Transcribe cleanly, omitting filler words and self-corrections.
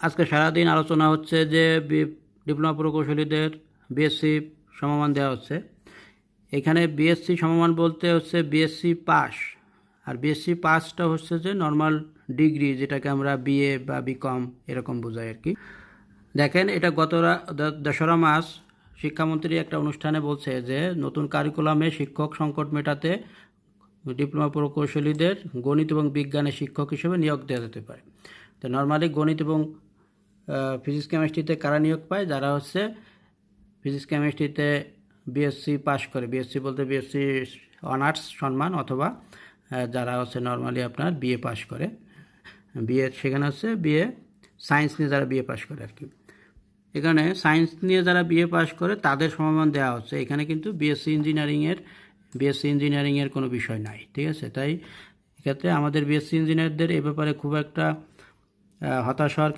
আজকে সারাদিন আলোচনা হচ্ছে যে ডিপ্লোমা প্রকৌশলীদের বিএসসি সমমান দেওয়া হচ্ছে। এখানে বিএসসি সমমান বলতে হচ্ছে বিএসসি পাস, আর বিএসসি পাসটা হচ্ছে যে নর্মাল ডিগ্রি, যেটাকে আমরা বিএ বা বিকম এরকম বোঝাই আর কি। দেখেন, এটা গত 2রা মার্চ শিক্ষামন্ত্রী একটা অনুষ্ঠানে বলছে যে নতুন কারিকুলামে শিক্ষক সংকট মেটাতে ডিপ্লোমা প্রকৌশলীদের গণিত এবং বিজ্ঞানের শিক্ষক হিসেবে নিয়োগ দেওয়া যেতে পারে। তো নর্মালি গণিত এবং ফিজিক্স কেমিস্ট্রিতে কারা নিয়োগ পায়? যারা হচ্ছে ফিজিক্স কেমিস্ট্রিতে বিএসসি পাস করে, বিএসসি বলতে বিএসসি অনার্স সম্মান, অথবা যারা হচ্ছে নর্মালি আপনার বিএ পাস করে, বিএ সেখানে হচ্ছে বিএ সায়েন্স নিয়ে যারা বিএ পাস করে আর কি। এখানে সায়েন্স নিয়ে যারা বিএ পাস করে তাদের সমমান দেওয়া হচ্ছে। এখানে কিন্তু বিএসসি ইঞ্জিনিয়ারিংয়ের কোনো বিষয় নাই, ঠিক আছে? তাই এক্ষেত্রে আমাদের বিএসসি ইঞ্জিনিয়ারদের এ ব্যাপারে খুব একটা হতাশ হওয়ার